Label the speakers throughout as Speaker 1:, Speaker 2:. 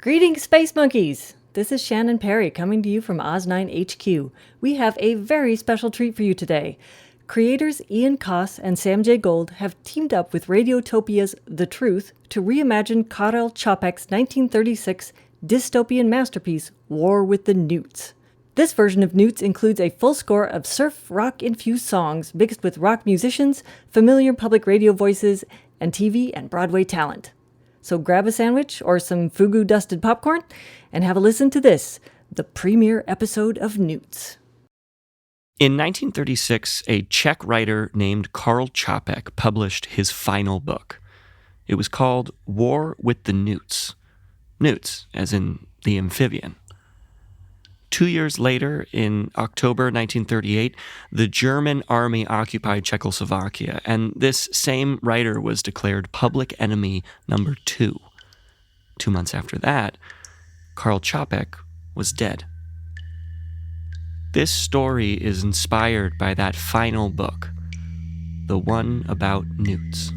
Speaker 1: Greetings, Space Monkeys! This is Shannon Perry coming to you from Oz9 HQ. We have a very special treat for you today. Creators Ian Coss and Sam J. Gold have teamed up with Radiotopia's The Truth to reimagine Karel Čapek's 1936 dystopian masterpiece, War with the Newts. This version of Newts includes a full score of surf rock-infused songs mixed with rock musicians, familiar public radio voices, and TV and Broadway talent. So grab a sandwich or some fugu-dusted popcorn and have a listen to this, the premiere episode of Newts.
Speaker 2: In 1936, a Czech writer named Karel Čapek published his final book. It was called War with the Newts. Newts, as in the amphibian. 2 years later, in October 1938, the German army occupied Czechoslovakia, and this same writer was declared public enemy number 2. 2 months after that, Karel Čapek was dead. This story is inspired by that final book, the one about Newts.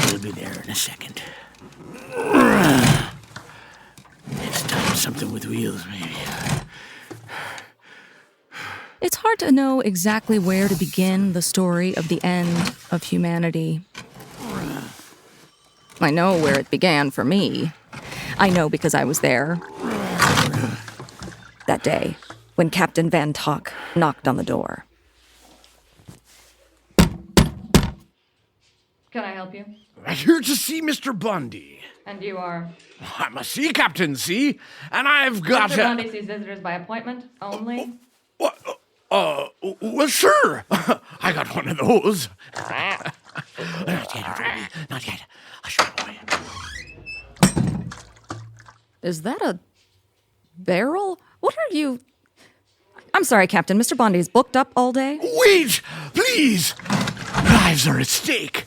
Speaker 3: We'll be there in a second. This time something with wheels, maybe.
Speaker 4: It's hard to know exactly where to begin the story of the end of humanity. I know where it began for me. I know because I was there. That day, when Captain Van Tok knocked on the door.
Speaker 5: Can I help you?
Speaker 6: I'm here to see Mr. Bundy.
Speaker 5: And you are?
Speaker 6: I'm a sea captain, see? And I've got
Speaker 5: Mr. Bundy sees visitors by appointment only?
Speaker 6: Well, sure. I got one of those.
Speaker 3: Not yet, Ruby. Not yet. Hush, boy.
Speaker 4: Is that a barrel? What are you... I'm sorry, Captain. Mr. Bondy is booked up all day?
Speaker 6: Wait, please. Lives are at stake.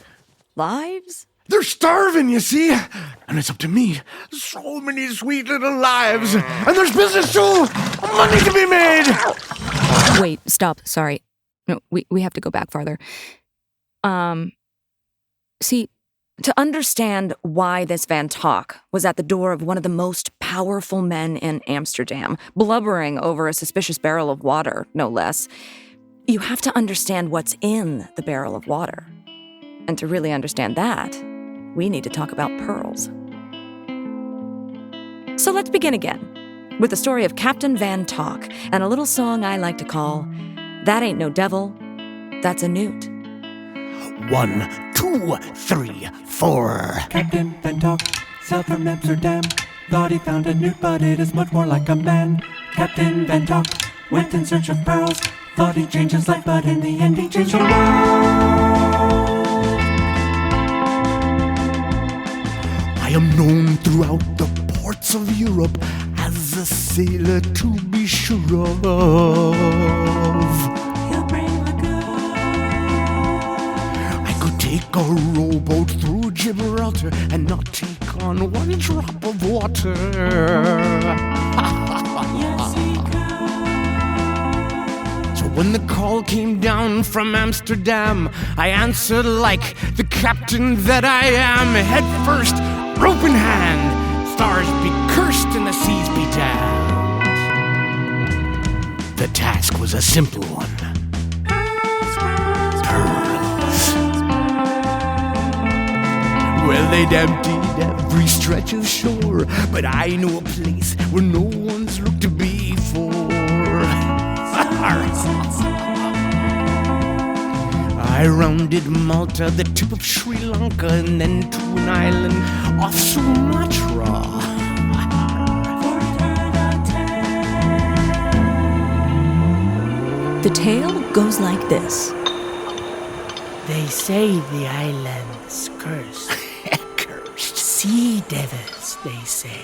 Speaker 4: Lives?
Speaker 6: They're starving, you see? And it's up to me. So many sweet little lives. And there's business too. Money to be made.
Speaker 4: Wait, stop. Sorry. No, we have to go back farther. See, to understand why this Van Tok was at the door of one of the most powerful men in Amsterdam, blubbering over a suspicious barrel of water, no less, you have to understand what's in the barrel of water. And to really understand that, we need to talk about pearls. So let's begin again with the story of Captain Van Tok and a little song I like to call, That Ain't No Devil, That's a Newt.
Speaker 3: 1, 2, 3, 4.
Speaker 7: Captain Van Tok sailed from Amsterdam. Thought he found a newt, but it is much more like a man. Captain Van Tok went in search of pearls. Thought he'd change his life, but in the end he changed the world.
Speaker 6: I am known throughout the ports of Europe as a sailor to be sure of.
Speaker 7: He'll bring the good.
Speaker 6: I could take a rowboat through Gibraltar and not take on one drop of water.
Speaker 7: Yes, he could.
Speaker 6: So when the call came down from Amsterdam, I answered like the captain that I am. Head first, rope in hand, stars be cursed and the seas be damned. The task was a simple one. Pearls. Well, they'd emptied every stretch of shore, but I know a place where no one's looked before. I rounded Malta, the tip of Sri Lanka, and then to an island off Sumatra.
Speaker 4: The tale goes like this.
Speaker 3: They say the island's cursed.
Speaker 6: Cursed.
Speaker 8: sea devils, they say.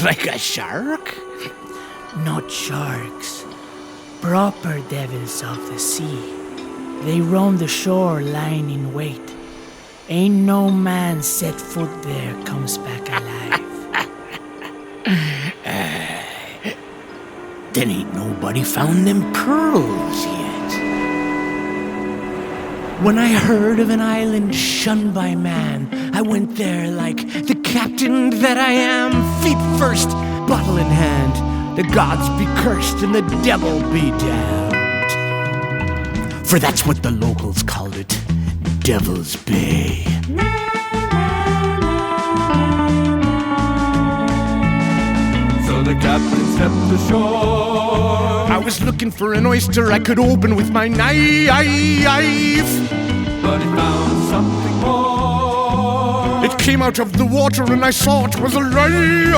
Speaker 6: Like a shark?
Speaker 8: Not sharks. Proper devils of the sea. They roam the shore lying in wait. Ain't no man set foot there comes back alive.
Speaker 6: Then ain't nobody found them pearls yet. When I heard of an island shunned by man, I went there like the captain that I am, feet first, bottle in hand. The gods be cursed and the devil be damned. For that's what the locals called it, Devil's Bay.
Speaker 7: So the captain stepped ashore.
Speaker 6: I was looking for an oyster I could open with my knife.
Speaker 7: But he found something more.
Speaker 6: It came out of the water and I saw it was a lie.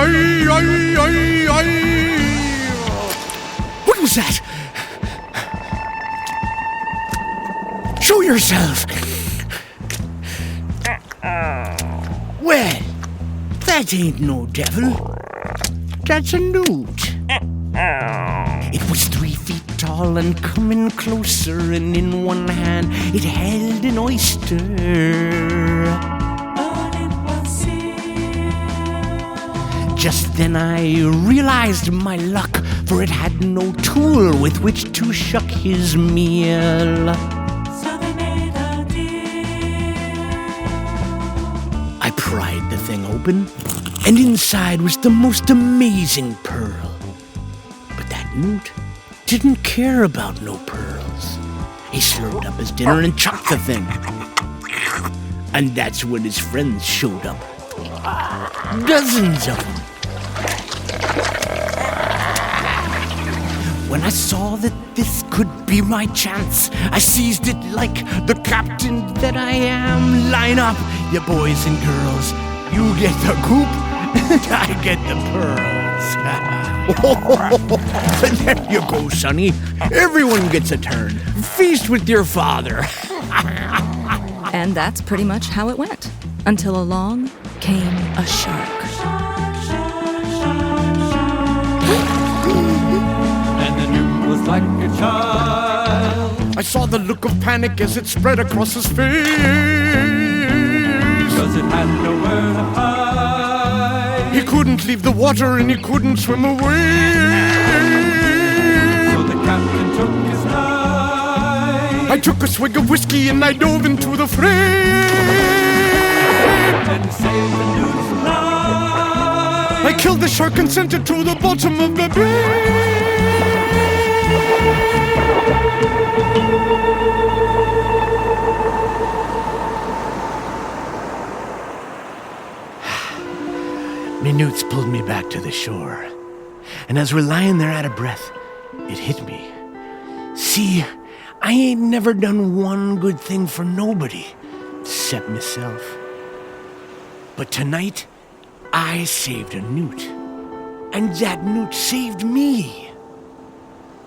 Speaker 6: What was that? Show yourself. Well, that ain't no devil. That's a newt. It was 3 feet tall and coming closer, and in one hand it held an oyster.
Speaker 7: But it was sealed.
Speaker 6: Just then I realized my luck, for it had no tool with which to shuck his meal.
Speaker 7: So they made a deal.
Speaker 6: I pried the thing open, and inside was the most amazing pearl. But that newt didn't care about no pearls. He slurped up his dinner and chucked the thing. And that's when his friends showed up. Dozens of them. When I saw that this could be my chance, I seized it like the captain that I am. Line up, you boys and girls. You get the goop, and I get the pearls. There you go, Sonny. Everyone gets a turn. Feast with your father.
Speaker 4: And that's pretty much how it went. Until along came a shark.
Speaker 7: And the newt was like a child.
Speaker 6: I saw the look of panic as it spread across his face.
Speaker 7: Cause it had nowhere to hide.
Speaker 6: He couldn't leave the water and he couldn't swim away.
Speaker 7: So the captain took his knife.
Speaker 6: I took a swig of whiskey and I dove into the fray.
Speaker 7: And saved the newt's life.
Speaker 6: I killed the shark and sent it to the bottom of the bay. Me newts pulled me back to the shore. And as we're lying there out of breath, it hit me. See, I ain't never done one good thing for nobody, except myself. But tonight, I saved a newt. And that newt saved me.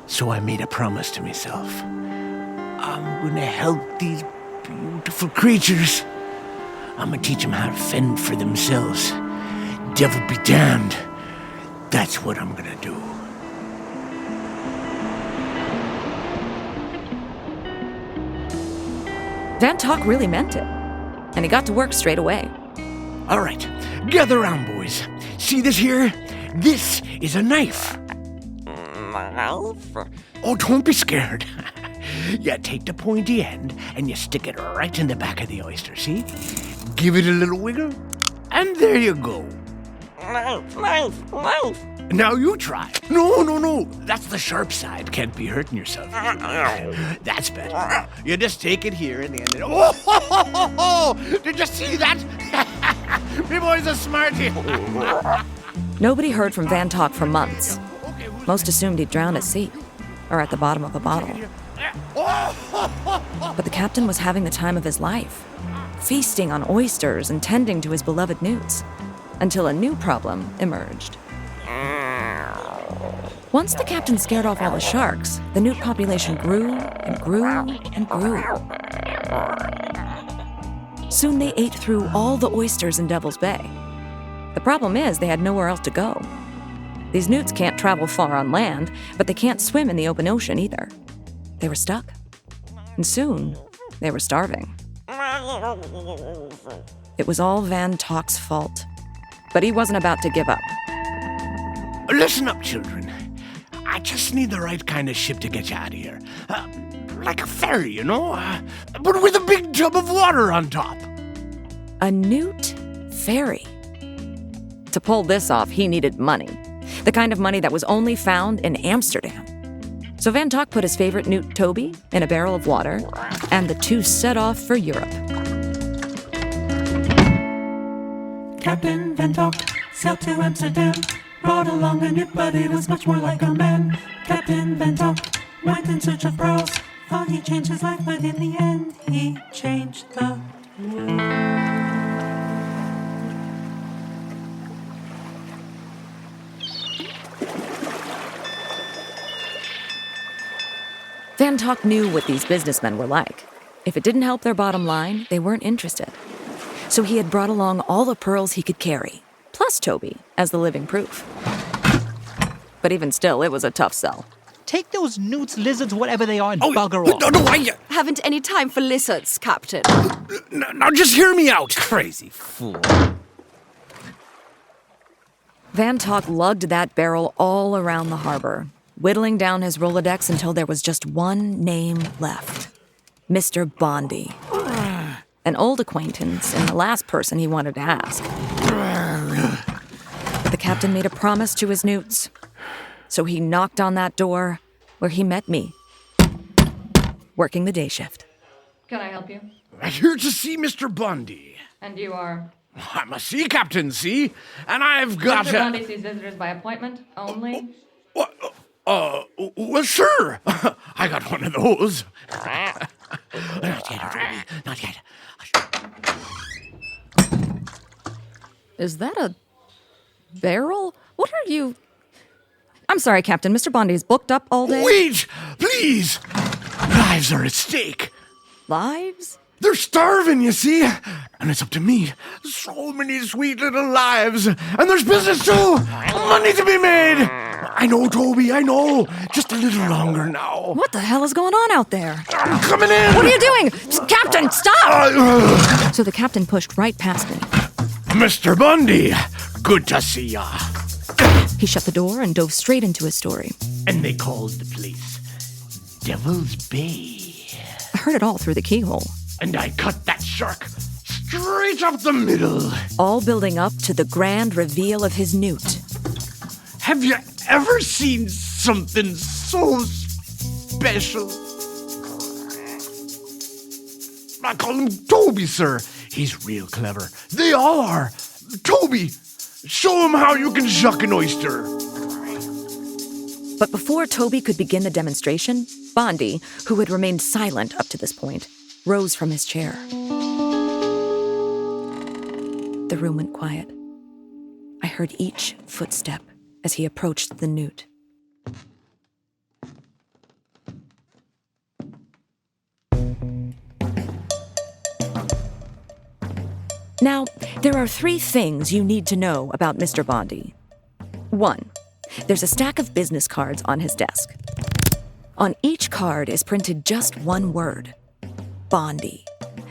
Speaker 6: So I made a promise to myself. I'm gonna help these beautiful creatures. I'm gonna teach them how to fend for themselves. Devil be damned. That's what I'm gonna do.
Speaker 4: Van Tok really meant it. And he got to work straight away.
Speaker 6: All right, gather round, boys. See this here? This is a knife. Oh, don't be scared. You take the pointy end and you stick it right in the back of the oyster, see? Give it a little wiggle, and there you go. Now you try. No. That's the sharp side. Can't be hurting yourself. That's better. You just take it here and the end. Oh! Did you see that? Me boy's a smarty.
Speaker 4: Nobody heard from Van Tok for months. Most assumed he'd drowned at sea, or at the bottom of a bottle. But the captain was having the time of his life, feasting on oysters and tending to his beloved newts, until a new problem emerged. Once the captain scared off all the sharks, the newt population grew and grew and grew. Soon they ate through all the oysters in Devil's Bay. The problem is they had nowhere else to go. These newts can't travel far on land, but they can't swim in the open ocean either. They were stuck. And soon, they were starving. It was all Van Tock's fault. But he wasn't about to give up.
Speaker 6: Listen up, children. I just need the right kind of ship to get you out of here. Like a ferry, you know? But with a big tub of water on top.
Speaker 4: A newt ferry. To pull this off, he needed money. The kind of money that was only found in Amsterdam. So Van Tock put his favorite newt, Toby, in a barrel of water, and the two set off for Europe.
Speaker 7: Captain Van Tock sailed to Amsterdam, brought along a newt, but it was much more like a man. Captain Van Tock went in search of pearls, thought he changed his life, but in the end, he changed the world.
Speaker 4: Van Tock knew what these businessmen were like. If it didn't help their bottom line, they weren't interested. So he had brought along all the pearls he could carry, plus Toby, as the living proof. But even still, it was a tough sell.
Speaker 9: Take those newts, lizards, whatever they are, and bugger off.
Speaker 6: No,
Speaker 10: Haven't any time for lizards, Captain.
Speaker 6: now just hear me out. Crazy fool.
Speaker 4: Van Tock lugged that barrel all around the harbor, whittling down his Rolodex until there was just one name left. Mr. Bondy. An old acquaintance and the last person he wanted to ask. The captain made a promise to his newts. So he knocked on that door where he met me, working the day shift.
Speaker 5: Can I help you?
Speaker 6: I'm here to see Mr. Bundy.
Speaker 5: And you are?
Speaker 6: I'm a sea captain, see? And I've got
Speaker 5: Mr. Bundy sees visitors by appointment only.
Speaker 6: Well, sure. I got one of those.
Speaker 3: Not yet, not yet.
Speaker 4: Is that a barrel? What are you... I'm sorry, Captain. Mr. Bondy is booked up all day.
Speaker 6: Wait, please. Lives are at stake.
Speaker 4: Lives?
Speaker 6: They're starving, you see? And it's up to me. So many sweet little lives. And there's business too. Money to be made. I know, Toby, I know. Just a little longer now.
Speaker 4: What the hell is going on out there?
Speaker 6: I'm coming in.
Speaker 4: What are you doing? Captain, stop! So the captain pushed right past me.
Speaker 6: Mr. Bundy, good to see ya.
Speaker 4: He shut the door and dove straight into his story.
Speaker 6: And they called the place Devil's Bay.
Speaker 4: I heard it all through the keyhole.
Speaker 6: And I cut that shark straight up the middle.
Speaker 4: All building up to the grand reveal of his newt.
Speaker 6: Have you ever seen something so special? I call him Toby, sir. He's real clever. They all are. Toby, show him how you can shuck an oyster.
Speaker 4: But before Toby could begin the demonstration, Bondy, who had remained silent up to this point, rose from his chair. The room went quiet. I heard each footstep as he approached the newt. Now, there are 3 things you need to know about Mr. Bondy. 1. There's a stack of business cards on his desk. On each card is printed just one word. Bondy.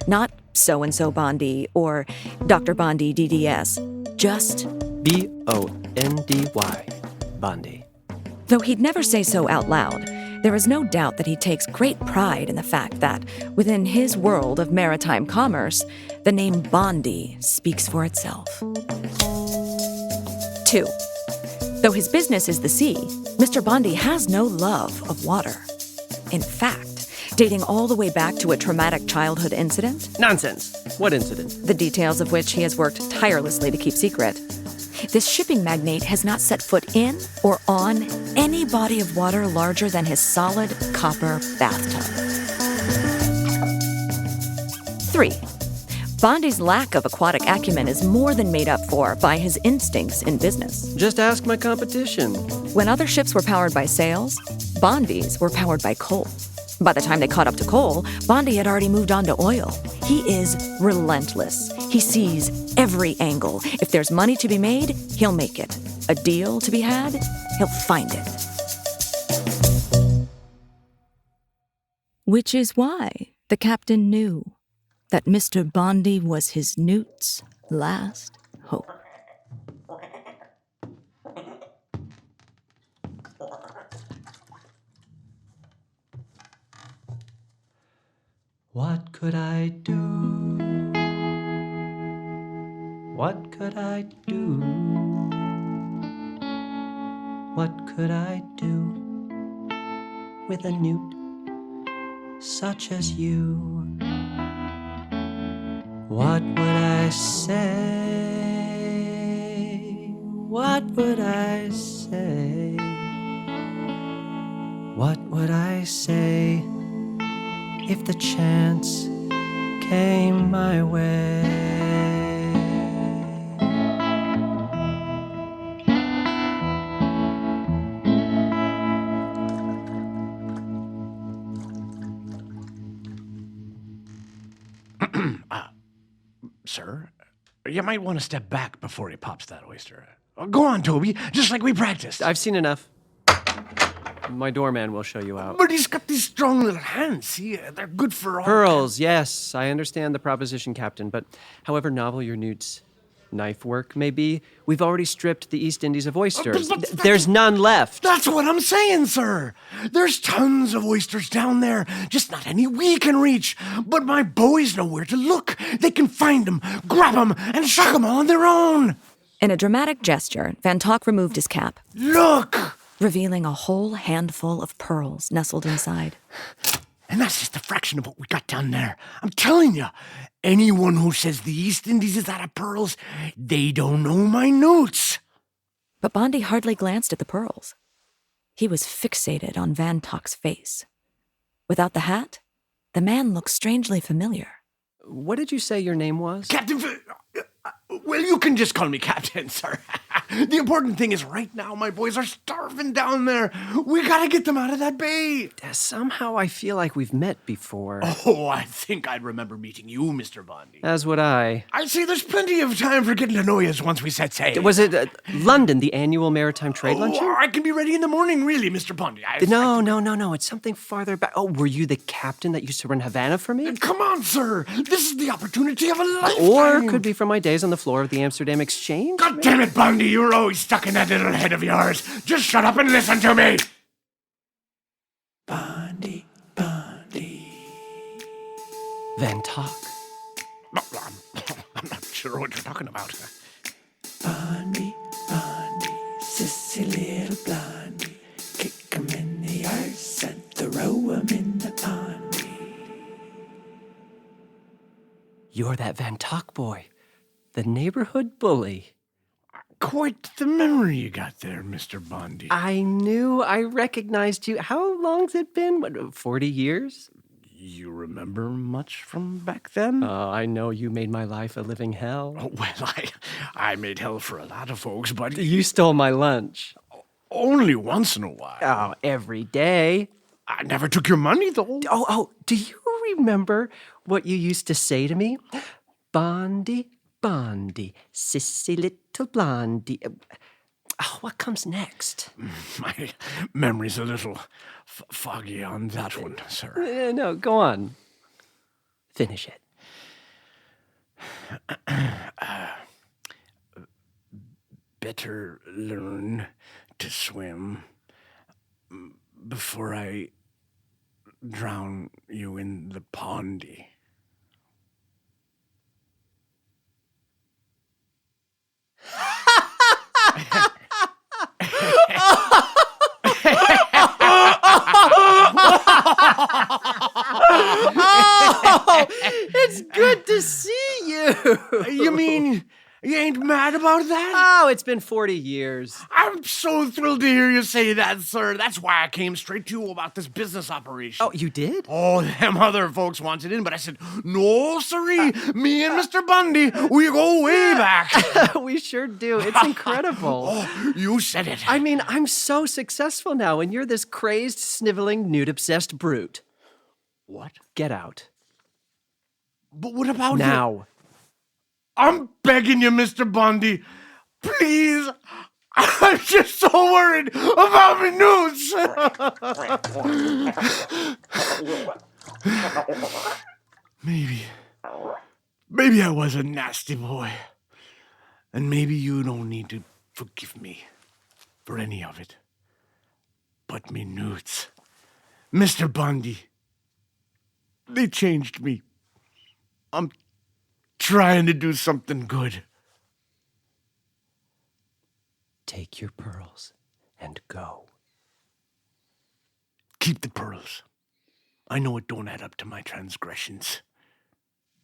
Speaker 4: Not so-and-so Bondy or Dr. Bondy DDS. Just
Speaker 11: B-O-N-D-Y. Bondy.
Speaker 4: Though he'd never say so out loud, there is no doubt that he takes great pride in the fact that, within his world of maritime commerce, the name Bondy speaks for itself. 2. Though his business is the sea, Mr. Bondy has no love of water. In fact, dating all the way back to a traumatic childhood incident.
Speaker 11: Nonsense. What incident?
Speaker 4: The details of which he has worked tirelessly to keep secret. This shipping magnate has not set foot in or on any body of water larger than his solid copper bathtub. 3. Bondy's lack of aquatic acumen is more than made up for by his instincts in business.
Speaker 11: Just ask my competition.
Speaker 4: When other ships were powered by sails, Bondy's were powered by coal. By the time they caught up to coal, Bondi had already moved on to oil. He is relentless. He sees every angle. If there's money to be made, he'll make it. A deal to be had, he'll find it. Which is why the captain knew that Mr. Bondi was his Newt's last hope.
Speaker 7: What could I do? What could I do? What could I do with a newt such as you? What would I say? What would I say? What would I say if the chance came my way?
Speaker 6: Sir, you might want to step back before he pops that oyster. Go on, Toby, just like we practiced.
Speaker 11: I've seen enough. My doorman will show you out.
Speaker 6: But he's got these strong little hands, see? They're good for all...
Speaker 11: Pearls, yes, I understand the proposition, Captain, but however novel your Newt's knife work may be, we've already stripped the East Indies of oysters. There's none left.
Speaker 6: That's what I'm saying, sir. There's tons of oysters down there, just not any we can reach. But my boys know where to look. They can find them, grab them, and shuck them all on their own.
Speaker 4: In a dramatic gesture, Van Tok removed his cap.
Speaker 6: Look!
Speaker 4: Revealing a whole handful of pearls nestled inside.
Speaker 6: And that's just a fraction of what we got down there. I'm telling you, anyone who says the East Indies is out of pearls, they don't know my Newts.
Speaker 4: But Bondi hardly glanced at the pearls. He was fixated on Van Tok's face. Without the hat, the man looked strangely familiar.
Speaker 11: What did you say your name was?
Speaker 6: Captain... Well, you can just call me Captain, sir. The important thing is right now my boys are starving down there. We gotta get them out of that bay.
Speaker 11: Somehow I feel like we've met before.
Speaker 6: Oh, I think I'd remember meeting you, Mr. Bondi.
Speaker 11: As would I.
Speaker 6: I see there's plenty of time for getting to know you once we set sail.
Speaker 11: Was it London, the annual maritime trade luncheon?
Speaker 6: I can be ready in the morning, really, Mr. Bondi.
Speaker 11: No. It's something farther back. Oh, were you the captain that used to run Havana for me?
Speaker 6: Come on, sir. This is the opportunity of a lifetime.
Speaker 11: Or could be from my days on the floor of the Amsterdam Exchange.
Speaker 6: God damn it, Bondi. You're always stuck in that little head of yours. Just shut up and listen to me.
Speaker 7: Bondi.
Speaker 11: Van Tok.
Speaker 6: I'm not sure what you're talking about.
Speaker 7: Bondi, sissy little blondie. Kick 'em in the arse and throw 'em in the pondy.
Speaker 11: You're that Van Tok boy. The neighborhood bully.
Speaker 6: Quite the memory you got there, Mr. Bondi.
Speaker 11: I knew I recognized you. How long's it been? What, 40 years?
Speaker 6: You remember much from back then?
Speaker 11: I know you made my life a living hell.
Speaker 6: Oh, well, I made hell for a lot of folks, but...
Speaker 11: You stole my lunch.
Speaker 6: Only once in a while.
Speaker 11: Oh, every day.
Speaker 6: I never took your money, though.
Speaker 11: Oh, do you remember what you used to say to me? Bondi, sissy little blondie. Oh, what comes next?
Speaker 6: My memory's a little foggy on that one, sir.
Speaker 11: No, go on. Finish it.
Speaker 6: Better learn to swim before I drown you in the pondy.
Speaker 11: Oh, it's good to see you.
Speaker 6: You mean you ain't mad about that?
Speaker 11: Oh, it's been 40 years.
Speaker 6: I'm so thrilled to hear you say that, sir. That's why I came straight to you about this business operation.
Speaker 11: Oh, you did?
Speaker 6: Oh, them other folks wanted in, but I said, no, sirree. Me and Mr. Bundy, we go way back.
Speaker 11: We sure do. It's incredible.
Speaker 6: Oh, you said it.
Speaker 11: I mean, I'm so successful now, and you're this crazed, sniveling, nude-obsessed brute.
Speaker 3: What?
Speaker 11: Get out.
Speaker 6: But what about
Speaker 11: Now.
Speaker 6: I'm begging you, Mr. Bundy. Please. I'm just so worried about my Newts. Maybe I was a nasty boy. And maybe you don't need to forgive me for any of it. But me Newts, Mr. Bundy, they changed me. I'm trying to do something good.
Speaker 11: Take your pearls and go.
Speaker 6: Keep the pearls. I know it don't add up to my transgressions.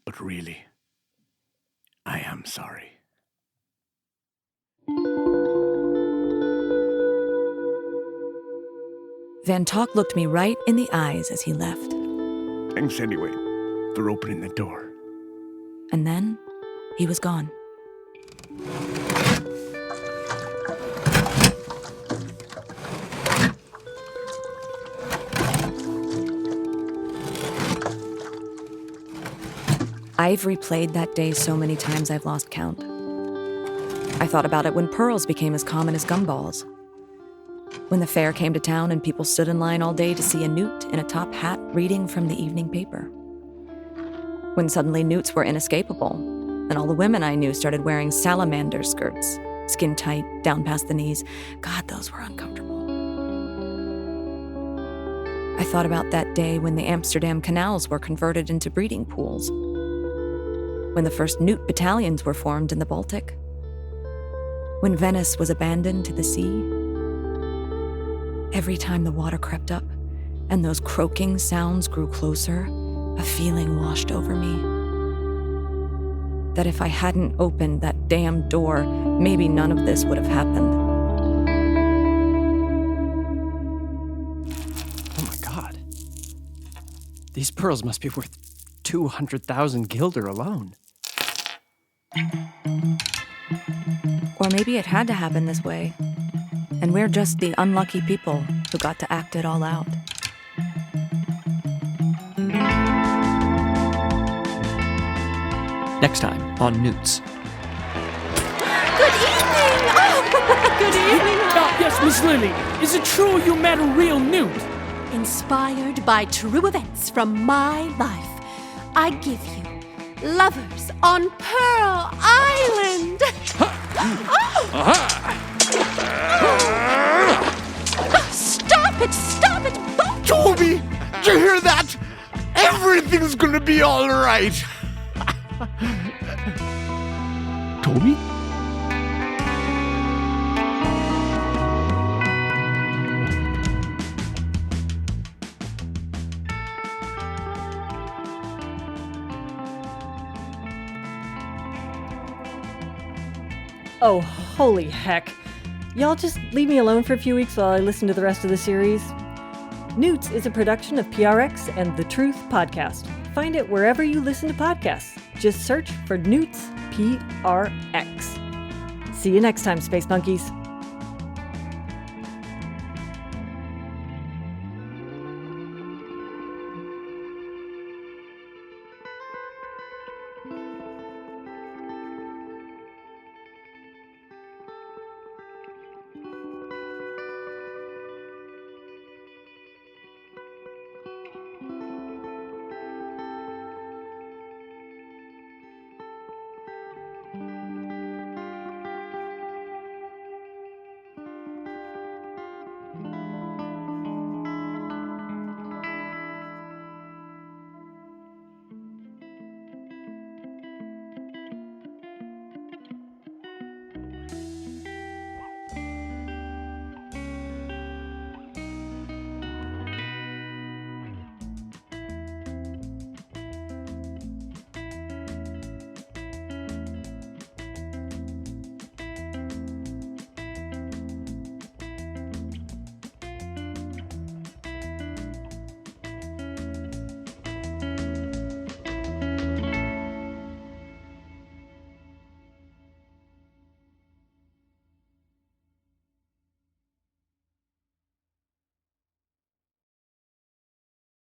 Speaker 6: But really, I am sorry.
Speaker 4: Van Tok looked me right in the eyes as he left.
Speaker 6: Thanks anyway for opening the door.
Speaker 4: And then he was gone. I've replayed that day so many times I've lost count. I thought about it when pearls became as common as gumballs. When the fair came to town and people stood in line all day to see a newt in a top hat reading from the evening paper. When suddenly newts were inescapable, and all the women I knew started wearing salamander skirts, skin tight, down past the knees. God, those were uncomfortable. I thought about that day when the Amsterdam canals were converted into breeding pools. When the first newt battalions were formed in the Baltic. When Venice was abandoned to the sea. Every time the water crept up and those croaking sounds grew closer, a feeling washed over me. That if I hadn't opened that damn door, maybe none of this would have happened.
Speaker 11: Oh my God. These pearls must be worth 200,000 guilder alone.
Speaker 4: Or maybe it had to happen this way, and we're just the unlucky people who got to act it all out.
Speaker 2: Next time on Newts.
Speaker 10: Good evening! Oh, good evening!
Speaker 8: Yes, Miss Lily. Is it true you met a real newt?
Speaker 10: Inspired by true events from my life, I give you Lovers on Pearl Island! Stop it! Stop it!
Speaker 6: Toby! Did you hear that? Everything's gonna be all right. Toby?
Speaker 1: Oh, holy heck. Y'all just leave me alone for a few weeks while I listen to the rest of the series. Newts is a production of PRX and The Truth Podcast. Find it wherever you listen to podcasts. Just search for Newts PRX. See you next time, Space Monkeys.